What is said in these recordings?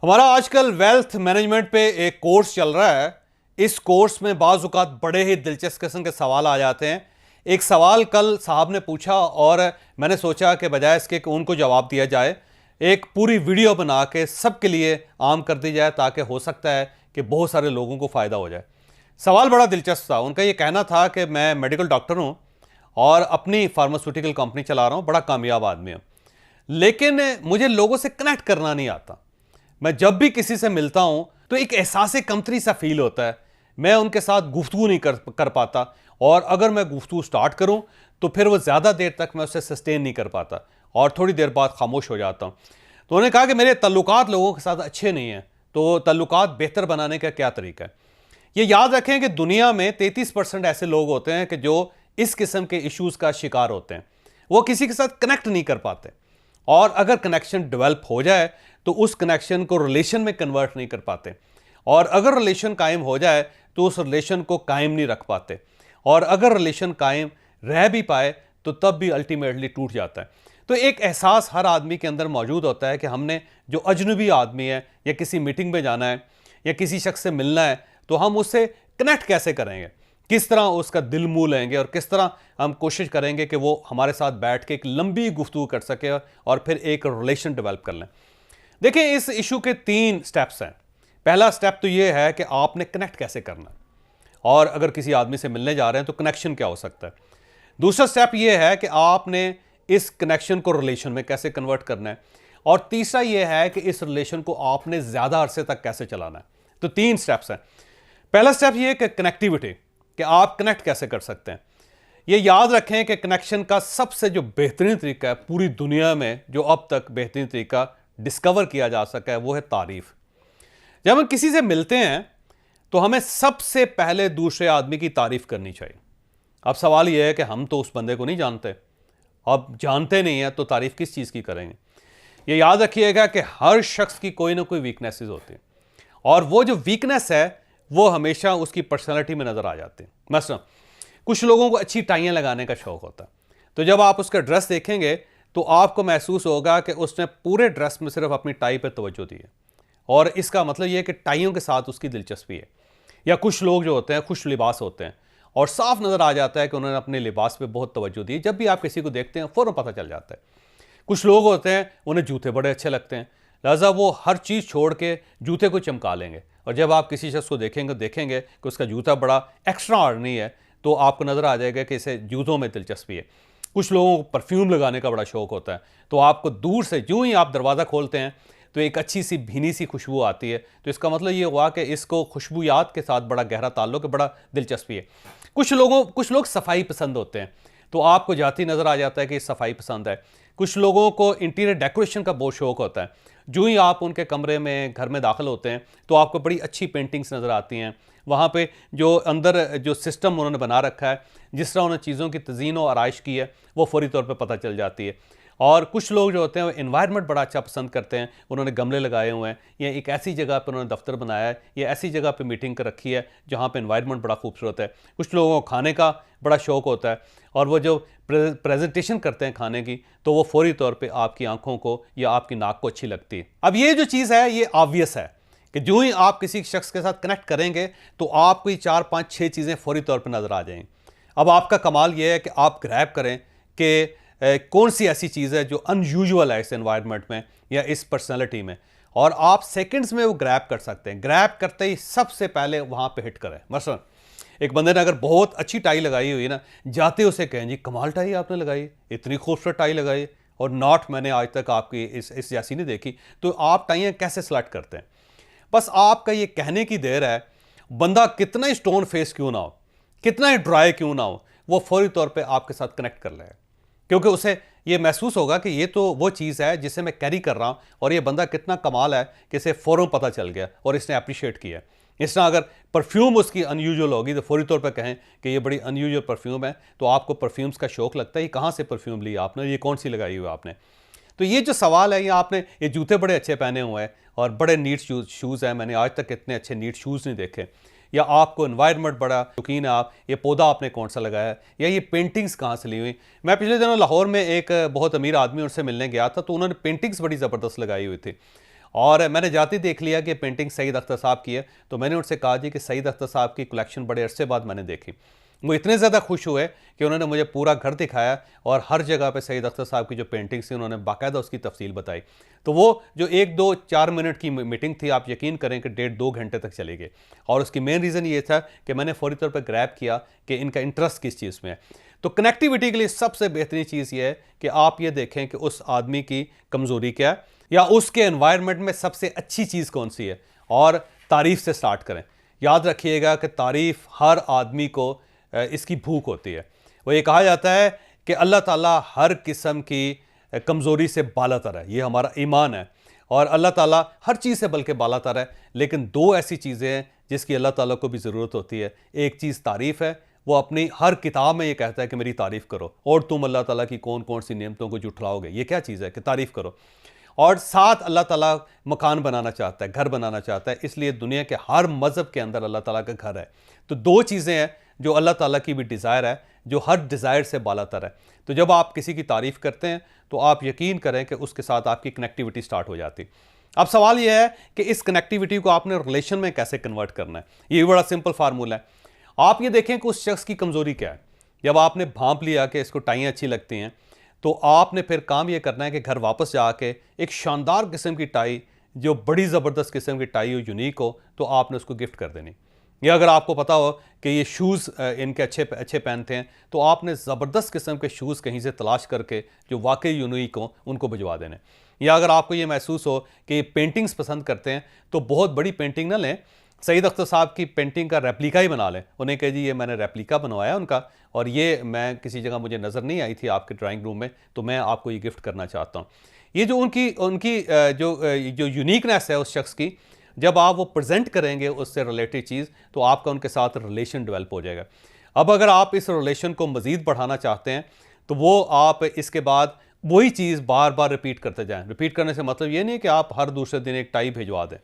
हमारा आजकल wealth management पे एक कोर्स चल रहा है। इस कोर्स में बाज़ औक़ात बड़े ही दिलचस्प किस्म के सवाल आ जाते हैं। एक सवाल कल साहब ने पूछा और मैंने सोचा कि बजाय इसके कि उनको जवाब दिया जाए, एक पूरी वीडियो बना के सबके लिए आम कर दी जाए ताकि हो सकता है कि बहुत सारे लोगों को फ़ायदा हो जाए। सवाल बड़ा दिलचस्प था। उनका ये कहना था कि मैं मेडिकल डॉक्टर हूँ और अपनी फार्मास्यूटिकल कंपनी चला रहा हूँ, बड़ा कामयाब आदमी हूँ, लेकिन मुझे लोगों से कनेक्ट करना नहीं आता। मैं जब भी किसी से मिलता हूं तो एक एहसास कमतरी सा फील होता है। मैं उनके साथ गुफ्तगू नहीं कर पाता, और अगर मैं गुफ्तगू स्टार्ट करूं तो फिर वो ज़्यादा देर तक मैं उसे सस्टेन नहीं कर पाता और थोड़ी देर बाद खामोश हो जाता हूं। तो उन्होंने कहा कि मेरे तल्लुकात लोगों के साथ अच्छे नहीं हैं, तो तल्लुकात बेहतर बनाने का क्या तरीका है। ये याद रखें कि दुनिया में 33% ऐसे लोग होते हैं कि जो इस किस्म के इश्यूज़ का शिकार होते हैं। वो किसी के साथ कनेक्ट नहीं कर पाते, और अगर कनेक्शन डेवलप हो जाए तो उस कनेक्शन को रिलेशन में कन्वर्ट नहीं कर पाते, और अगर रिलेशन कायम हो जाए तो उस रिलेशन को कायम नहीं रख पाते, और अगर रिलेशन कायम रह भी पाए तो तब भी अल्टीमेटली टूट जाता है। तो एक एहसास हर आदमी के अंदर मौजूद होता है कि हमने जो अजनबी आदमी है या किसी मीटिंग में जाना है या किसी शख्स से मिलना है तो हम उससे कनेक्ट कैसे करेंगे, किस तरह उसका दिल मुँह लेंगे और किस तरह हम कोशिश करेंगे कि वो हमारे साथ बैठ के एक लंबी गुफ्तगू कर सके और फिर एक रिलेशन डेवलप कर लें। देखिए, इस इशू के 3 स्टेप्स हैं। पहला स्टेप तो ये है कि आपने कनेक्ट कैसे करना है, और अगर किसी आदमी से मिलने जा रहे हैं तो कनेक्शन क्या हो सकता है। दूसरा स्टेप ये है कि आपने इस कनेक्शन को रिलेशन में कैसे कन्वर्ट करना है, और तीसरा ये है कि इस रिलेशन को आपने ज़्यादा अरसे तक कैसे चलाना है। तो 3 स्टेप्स हैं। पहला स्टेप ये है कि कनेक्टिविटी, कि आप कनेक्ट कैसे कर सकते हैं। ये याद रखें कि कनेक्शन का सबसे जो बेहतरीन तरीका है पूरी दुनिया में, जो अब तक बेहतरीन तरीका डिस्कवर किया जा सका है, वो है तारीफ। जब हम किसी से मिलते हैं तो हमें सबसे पहले दूसरे आदमी की तारीफ करनी चाहिए। अब सवाल यह है कि हम तो उस बंदे को नहीं जानते, अब जानते नहीं हैं तो तारीफ किस चीज़ की करेंगे। ये याद रखिएगा कि हर शख्स की कोई ना कोई वीकनेसेस होती हैं, और वो जो वीकनेस है वो हमेशा उसकी पर्सनैलिटी में नज़र आ जाती है। मसलन कुछ लोगों को अच्छी टाइयाँ लगाने का शौक़ होता है, तो जब आप उसका ड्रेस देखेंगे तो आपको महसूस होगा कि उसने पूरे ड्रेस में सिर्फ अपनी टाई पर तवज्जो दी है, और इसका मतलब यह है कि टाइयों के साथ उसकी दिलचस्पी है। या कुछ लोग जो होते हैं खुश लिबास होते हैं, और साफ नज़र आ जाता है कि उन्होंने अपने लिबास पे बहुत तवज्जो दी। जब भी आप किसी को देखते हैं फ़ौरन पता चल जाता है। कुछ लोग होते हैं उन्हें जूते बड़े अच्छे लगते हैं, लिहाजा वो हर चीज़ छोड़ के जूते को चमका लेंगे, और जब आप किसी शख्स को देखेंगे कि उसका जूता बड़ा एक्स्ट्रा ऑर्डिनरी है तो आपको नज़र आ जाएगा कि इसे जूतों में दिलचस्पी है। कुछ लोगों को परफ्यूम लगाने का बड़ा शौक़ होता है, तो आपको दूर से यूँ ही आप दरवाज़ा खोलते हैं तो एक अच्छी सी भीनी सी खुशबू आती है, तो इसका मतलब ये हुआ कि इसको खुशबूयात के साथ बड़ा गहरा ताल्लुक है, बड़ा दिलचस्पी है। कुछ लोग सफाई पसंद होते हैं, तो आपको जाती नज़र आ जाता है कि सफाई पसंद है। कुछ लोगों को इंटीरियर डेकोरेशन का बहुत शौक़ होता है, जो ही आप उनके कमरे में घर में दाखिल होते हैं तो आपको बड़ी अच्छी पेंटिंग्स नज़र आती हैं। वहाँ पे जो अंदर जो सिस्टम उन्होंने बना रखा है, जिस तरह उन्होंने चीज़ों की तज़ीन और आराइश की है, वो फौरी तौर पे पता चल जाती है। और कुछ लोग जो होते हैं वो एनवायरनमेंट बड़ा अच्छा पसंद करते हैं, उन्होंने गमले लगाए हुए हैं, या एक ऐसी जगह पर उन्होंने दफ्तर बनाया है, या ऐसी जगह पे मीटिंग कर रखी है जहाँ पे एनवायरनमेंट बड़ा खूबसूरत है। कुछ लोगों को खाने का बड़ा शौक़ होता है, और वो जो प्रेजेंटेशन करते हैं खाने की, तो वो फौरी तौर पे आपकी आंखों को या आपकी नाक को अच्छी लगती है। अब ये जो चीज़ है ये ऑब्वियस है कि जो ही आप किसी शख्स के साथ कनेक्ट करेंगे तो आपको ये 4, 5, 6 चीज़ें फौरी तौर पर नज़र आ जाएंगी। अब आपका कमाल ये है कि आप ग्रैब करें कि कौन सी ऐसी चीज़ है जो अनयूजुअल है इस एनवायरनमेंट में या इस पर्सनैलिटी में, और आप सेकंड्स में वो ग्रैब कर सकते हैं। ग्रैब करते ही सबसे पहले वहाँ पे हिट करें। मसलन एक बंदे ने अगर बहुत अच्छी टाई लगाई हुई है ना, जाते उसे कहें जी कमाल टाई आपने लगाई, इतनी खूबसूरत टाई लगाई, और नॉट मैंने आज तक आपकी इस जैसी नहीं देखी। तो आप टाइयाँ कैसे सेलेक्ट करते हैं? बस आपका ये कहने की देर है। बंदा कितना ही स्टोन फेस क्यों ना हो, कितना ही ड्राई क्यों ना हो, वो फौरी तौर पे आपके साथ कनेक्ट कर लेगा, क्योंकि उसे ये महसूस होगा कि ये तो वो चीज़ है जिसे मैं कैरी कर रहा हूँ, और ये बंदा कितना कमाल है कि इसे फ़ौरन पता चल गया और इसने अप्रिशिएट किया। इस तरह अगर परफ्यूम उसकी अनयूजुअल होगी तो फौरी तौर पर कहें कि ये बड़ी अनयूजुअल परफ्यूम है, तो आपको परफ्यूम्स का शौक़ लगता है। ये कहाँ से परफ्यूम ली आपने, ये कौन सी लगाई हुई आपने। तो ये जो सवाल है, ये आपने ये जूते बड़े अच्छे पहने हुए हैं और बड़े नीट शूज़ हैं, मैंने आज तक इतने अच्छे नीट शूज़ नहीं देखे, या आपको एनवायरनमेंट बड़ा शौकीन है आप, ये पौधा आपने कौन सा लगाया है, या ये पेंटिंग्स कहाँ से ली हुई। मैं पिछले दिनों लाहौर में एक बहुत अमीर आदमी उनसे मिलने गया था, तो उन्होंने पेंटिंग्स बड़ी ज़बरदस्त लगाई हुई थी, और मैंने जाते ही देख लिया कि पेंटिंग सईद अख्तर साहब की है, तो मैंने उनसे कहा जी कि सईद अख्तर साहब की कलेक्शन बड़े अरसे बाद मैंने देखी। वो इतने ज़्यादा खुश हुए कि उन्होंने मुझे पूरा घर दिखाया और हर जगह पे सईद अख्तर साहब की जो पेंटिंग्स थी उन्होंने बाकायदा उसकी तफसील बताई। तो वो जो 1-2-4 मिनट की मीटिंग थी, आप यकीन करें कि 1.5-2 घंटे तक चली गई। और उसकी मेन रीज़न ये था कि मैंने फौरी तौर पर ग्रैब किया कि इनका इंटरेस्ट किस चीज़ में है। तो कनेक्टिविटी के लिए सबसे बेहतरीन चीज़ ये है कि आप ये देखें कि उस आदमी की कमज़ोरी क्या है या उसके एनवायरनमेंट में सबसे अच्छी चीज़ कौन सी है, और तारीफ़ से स्टार्ट करें। याद रखिएगा कि तारीफ़ हर आदमी को इसकी भूख होती है। वो ये कहा जाता है कि अल्लाह ताला हर किस्म की कमज़ोरी से बालातर है, ये हमारा ईमान है, और अल्लाह ताला हर चीज़ से बल्कि बालातर है। लेकिन दो ऐसी चीज़ें हैं जिसकी अल्लाह ताला को भी ज़रूरत होती है। एक चीज़ तारीफ़ है, वो अपनी हर किताब में ये कहता है कि मेरी तारीफ़ करो, और तुम अल्लाह ताला की कौन कौन सी नेमतों को जुठलाओगे, ये क्या चीज़ है कि तारीफ़ करो। और साथ अल्लाह ताला मकान बनाना चाहता है, घर बनाना चाहता है, इसलिए दुनिया के हर मज़हब के अंदर अल्लाह ताला का घर है। तो दो चीज़ें हैं जो अल्लाह ताला की भी डिज़ायर है, जो हर डिज़ायर से बालातर है। तो जब आप किसी की तारीफ़ करते हैं तो आप यकीन करें कि उसके साथ आपकी कनेक्टिविटी स्टार्ट हो जाती। अब सवाल यह है कि इस कनेक्टिविटी को आपने रिलेशन में कैसे कन्वर्ट करना है। ये बड़ा सिंपल फार्मूला है। आप ये देखें कि उस शख्स की कमज़ोरी क्या है। जब आपने भांप लिया कि इसको टाइयाँ अच्छी लगती हैं, तो आपने फिर काम ये करना है कि घर वापस जाके एक शानदार किस्म की टाई, जो बड़ी ज़बरदस्त किस्म की टाई हो, यूनिक हो, तो आपने उसको गिफ्ट कर देनी। या अगर आपको पता हो कि ये शूज़ इनके अच्छे पहनते हैं, तो आपने ज़बरदस्त किस्म के शूज़ कहीं से तलाश करके जो वाकई यूनिक हो उनको भिजवा देने। या अगर आपको ये महसूस हो कि पेंटिंग्स पसंद करते हैं, तो बहुत बड़ी पेंटिंग ना लें, सईद अख्तर साहब की पेंटिंग का रेप्लिका ही बना लें। उन्हें कहे जी ये मैंने रेप्लिका बनवाया उनका, और ये मैं किसी जगह मुझे नज़र नहीं आई थी आपके ड्राइंग रूम में, तो मैं आपको ये गिफ्ट करना चाहता हूँ। ये जो उनकी उनकी जो यूनिकनेस है उस शख्स की, जब आप वो प्रेजेंट करेंगे उससे रिलेटेड चीज़, तो आपका उनके साथ रिलेशन डेवलप हो जाएगा। अब अगर आप इस रिलेशन को मज़ीद बढ़ाना चाहते हैं, तो वो आप इसके बाद वही चीज़ बार बार रिपीट करते जाएं। रिपीट करने से मतलब ये नहीं कि आप हर दूसरे दिन एक टाई भिजवा दें,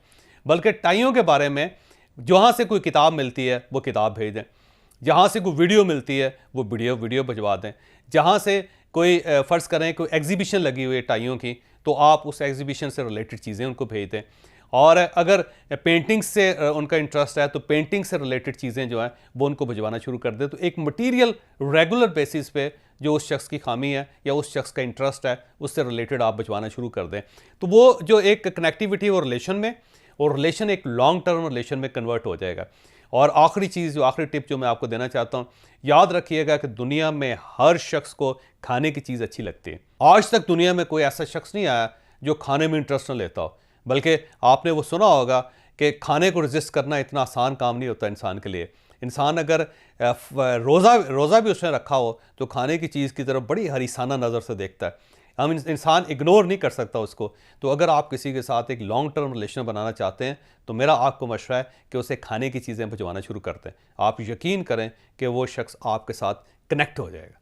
बल्कि टाइयों के बारे में जहाँ से कोई किताब मिलती है वो किताब भेज दें, जहाँ से कोई वीडियो मिलती है वो वीडियो भिजवा दें, जहाँ से कोई फ़र्ज़ करें कोई एग्जीबिशन लगी हुई है टाइयों की, तो आप उस एग्जीबिशन से रिलेटेड चीज़ें उनको भेज दें। और अगर पेंटिंग्स से उनका इंटरेस्ट है, तो पेंटिंग से रिलेटेड चीज़ें जो हैं वो उनको भिजवाना शुरू कर दें। तो एक मटीरियल रेगुलर बेसिस पे जो उस शख्स की खामी है या उस शख्स का इंटरेस्ट है, उससे रिलेटेड आप भिजवाना शुरू कर दें। तो वो जो एक कनेक्टिविटी है वो रिलेशन में, और रिलेशन एक लॉन्ग टर्म रिलेशन में कन्वर्ट हो जाएगा। और आखिरी चीज़, जो आखिरी टिप जो मैं आपको देना चाहता हूँ, याद रखिएगा कि दुनिया में हर शख्स को खाने की चीज़ अच्छी लगती है। आज तक दुनिया में कोई ऐसा शख्स नहीं आया जो खाने में इंटरेस्ट न लेता हो, बल्कि आपने वो सुना होगा कि खाने को रेजिस्ट करना इतना आसान काम नहीं होता इंसान के लिए। इंसान अगर रोज़ा भी उसने रखा हो, तो खाने की चीज़ की तरफ बड़ी हरीसाना नज़र से देखता है। हम इंसान इग्नोर नहीं कर सकता उसको। तो अगर आप किसी के साथ एक लॉन्ग टर्म रिलेशन बनाना चाहते हैं, तो मेरा आपको मशवरा है कि उसे खाने की चीज़ें भिजवाना शुरू करते हैं। आप यकीन करें कि वो शख्स आपके साथ कनेक्ट हो जाएगा।